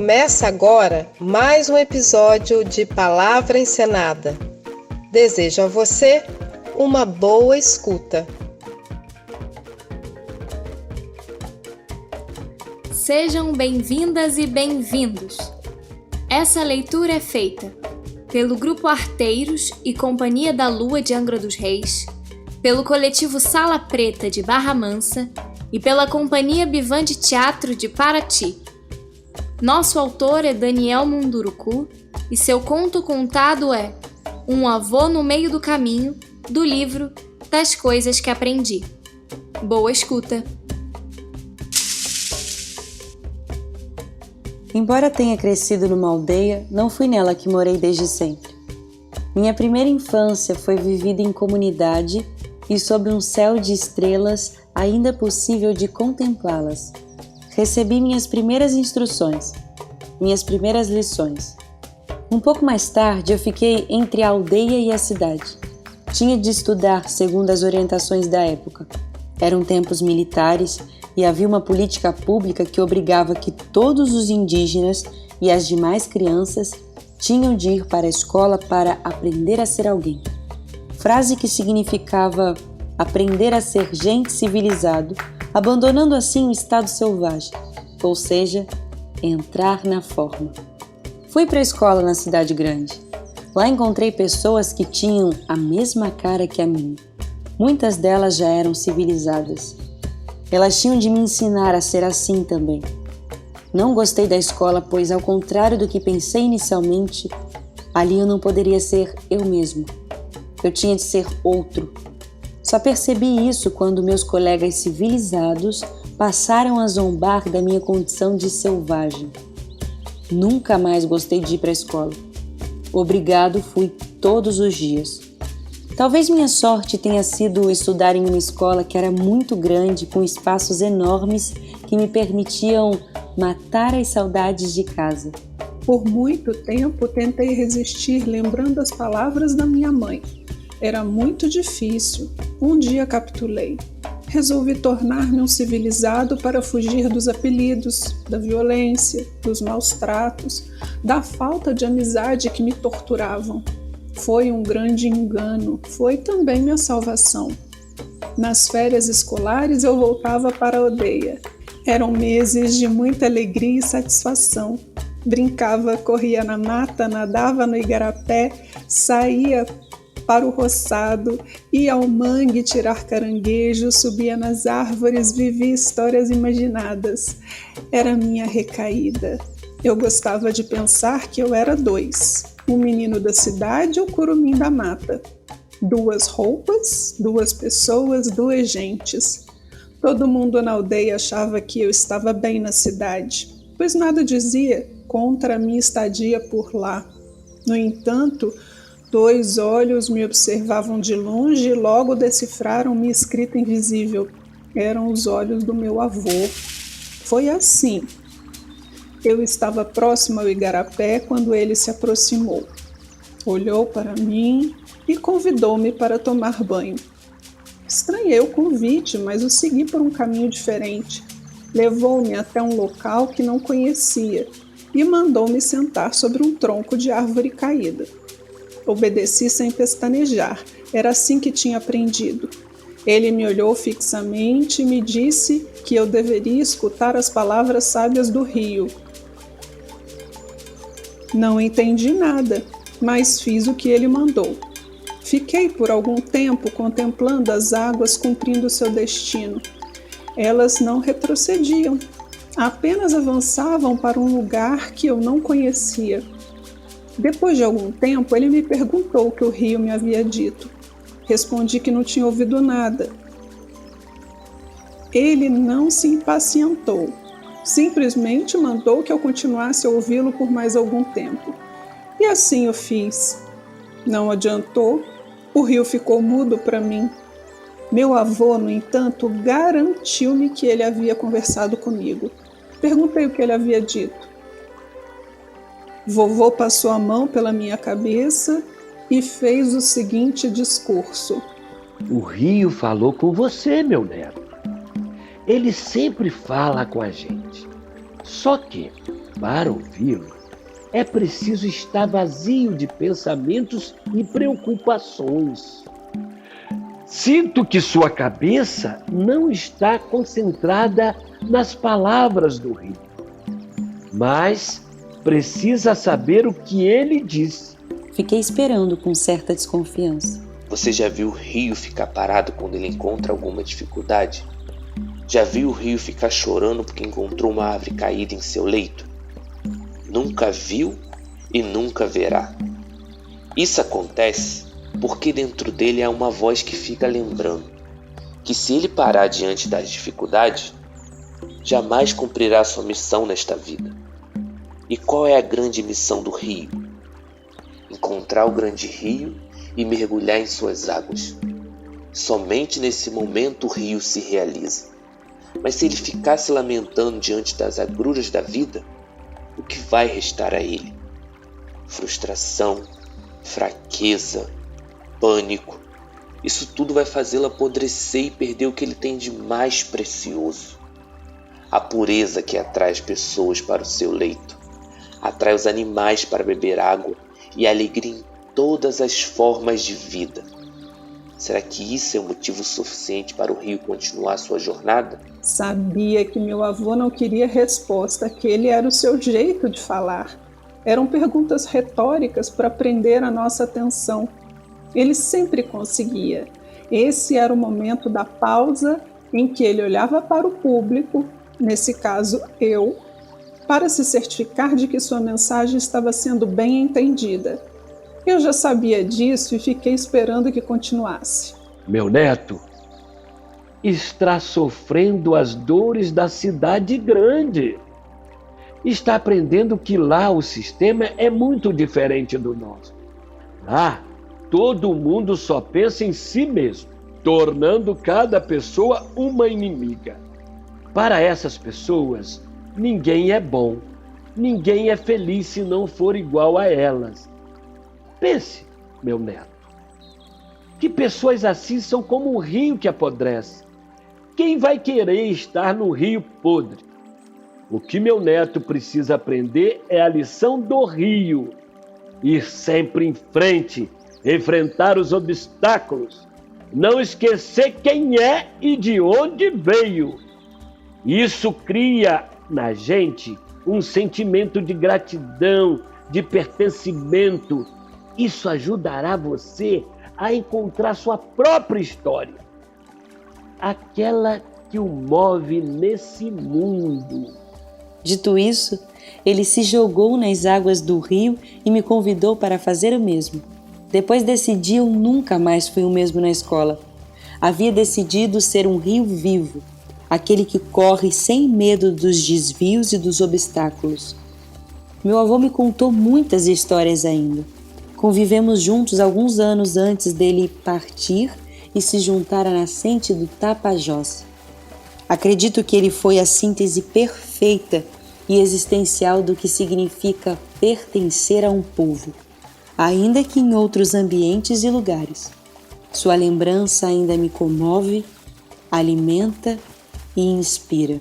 Começa agora mais um episódio de Palavra Encenada. Desejo a você uma boa escuta. Sejam bem-vindas e bem-vindos. Essa leitura é feita pelo Grupo Arteiros e Companhia da Lua de Angra dos Reis, pelo Coletivo Sala Preta de Barra Mansa e pela Companhia Bivan de Teatro de Paraty. Nosso autor é Daniel Munduruku e seu conto contado é Um Avô no Meio do Caminho, do livro Das Coisas que Aprendi. Boa escuta! Embora tenha crescido numa aldeia, não fui nela que morei desde sempre. Minha primeira infância foi vivida em comunidade e sob um céu de estrelas ainda possível de contemplá-las. Recebi minhas primeiras instruções, minhas primeiras lições. Um pouco mais tarde eu fiquei entre a aldeia e a cidade. Tinha de estudar segundo as orientações da época. Eram tempos militares e havia uma política pública que obrigava que todos os indígenas e as demais crianças tinham de ir para a escola para aprender a ser alguém. Frase que significava aprender a ser gente civilizado, abandonando assim o estado selvagem, ou seja, entrar na forma. Fui para a escola na cidade grande. Lá encontrei pessoas que tinham a mesma cara que a minha. Muitas delas já eram civilizadas. Elas tinham de me ensinar a ser assim também. Não gostei da escola, pois, ao contrário do que pensei inicialmente, ali eu não poderia ser eu mesmo. Eu tinha de ser outro. Só percebi isso quando meus colegas civilizados passaram a zombar da minha condição de selvagem. Nunca mais gostei de ir para a escola. Obrigado fui todos os dias. Talvez minha sorte tenha sido estudar em uma escola que era muito grande, com espaços enormes que me permitiam matar as saudades de casa. Por muito tempo tentei resistir lembrando as palavras da minha mãe. Era muito difícil. Um dia capitulei. Resolvi tornar-me um civilizado para fugir dos apelidos, da violência, dos maus tratos, da falta de amizade que me torturavam. Foi um grande engano, foi também minha salvação. Nas férias escolares eu voltava para a aldeia. Eram meses de muita alegria e satisfação. Brincava, corria na mata, nadava no igarapé, saía para o roçado, ia ao mangue tirar caranguejo, subia nas árvores, vivia histórias imaginadas. Era minha recaída. Eu gostava de pensar que eu era dois, um menino da cidade e um curumim da mata. Duas roupas, duas pessoas, duas gentes. Todo mundo na aldeia achava que eu estava bem na cidade, pois nada dizia contra a minha estadia por lá. No entanto, dois olhos me observavam de longe e logo decifraram minha escrita invisível. Eram os olhos do meu avô. Foi assim. Eu estava próximo ao igarapé quando ele se aproximou. Olhou para mim e convidou-me para tomar banho. Estranhei o convite, mas o segui por um caminho diferente. Levou-me até um local que não conhecia e mandou-me sentar sobre um tronco de árvore caída. Obedeci sem pestanejar, era assim que tinha aprendido. Ele me olhou fixamente e me disse que eu deveria escutar as palavras sábias do rio. Não entendi nada, mas fiz o que ele mandou. Fiquei por algum tempo contemplando as águas cumprindo seu destino. Elas não retrocediam, apenas avançavam para um lugar que eu não conhecia. Depois de algum tempo, ele me perguntou o que o rio me havia dito. Respondi que não tinha ouvido nada. Ele não se impacientou. Simplesmente mandou que eu continuasse a ouvi-lo por mais algum tempo. E assim eu fiz. Não adiantou. O rio ficou mudo para mim. Meu avô, no entanto, garantiu-me que ele havia conversado comigo. Perguntei o que ele havia dito. Vovô passou a mão pela minha cabeça e fez o seguinte discurso. O rio falou com você, meu neto. Ele sempre fala com a gente. Só que Para ouvi-lo, é preciso estar vazio de pensamentos e preocupações. Sinto que sua cabeça não está concentrada nas palavras do rio, mas precisa saber o que ele diz. Fiquei esperando com certa desconfiança. Você já viu o rio ficar parado quando ele encontra alguma dificuldade? Já viu o rio ficar chorando porque encontrou uma árvore caída em seu leito? Nunca viu e nunca verá. Isso acontece porque dentro dele há uma voz que fica lembrando que se ele parar diante das dificuldades, jamais cumprirá sua missão nesta vida. E qual é a grande missão do rio? Encontrar o grande rio e mergulhar em suas águas. Somente nesse momento o rio se realiza. Mas se ele ficar se lamentando diante das agruras da vida, o que vai restar a ele? Frustração, fraqueza, pânico. Isso tudo vai fazê-lo apodrecer e perder o que ele tem de mais precioso. A pureza que atrai as pessoas para o seu leito, atrai os animais para beber água e a alegria em todas as formas de vida. Será que isso é um motivo suficiente para o rio continuar sua jornada? Sabia que meu avô não queria resposta, aquele era o seu jeito de falar. Eram perguntas retóricas para prender a nossa atenção. Ele sempre conseguia. Esse era o momento da pausa em que ele olhava para o público, nesse caso eu, para se certificar de que sua mensagem estava sendo bem entendida. Eu já sabia disso e fiquei esperando que continuasse. Meu neto está sofrendo as dores da cidade grande. Está aprendendo que lá o sistema é muito diferente do nosso. Lá, todo mundo só pensa em si mesmo, tornando cada pessoa uma inimiga. Para essas pessoas, ninguém é bom, ninguém é feliz se não for igual a elas. Pense, meu neto, que pessoas assim são como um rio que apodrece. Quem vai querer estar no rio podre? O que meu neto precisa aprender é a lição do rio. Ir sempre em frente, enfrentar os obstáculos, não esquecer quem é e de onde veio. Isso cria na gente um sentimento de gratidão, de pertencimento. Isso ajudará você a encontrar sua própria história, aquela que o move nesse mundo. Dito isso, ele se jogou nas águas do rio e me convidou para fazer o mesmo. Depois desse dia, eu nunca mais fui o mesmo na escola. Havia decidido ser um rio vivo, aquele que corre sem medo dos desvios e dos obstáculos. Meu avô me contou muitas histórias ainda. Convivemos juntos alguns anos antes dele partir e se juntar à nascente do Tapajós. Acredito que ele foi a síntese perfeita e existencial do que significa pertencer a um povo, ainda que em outros ambientes e lugares. Sua lembrança ainda me comove, alimenta e inspira.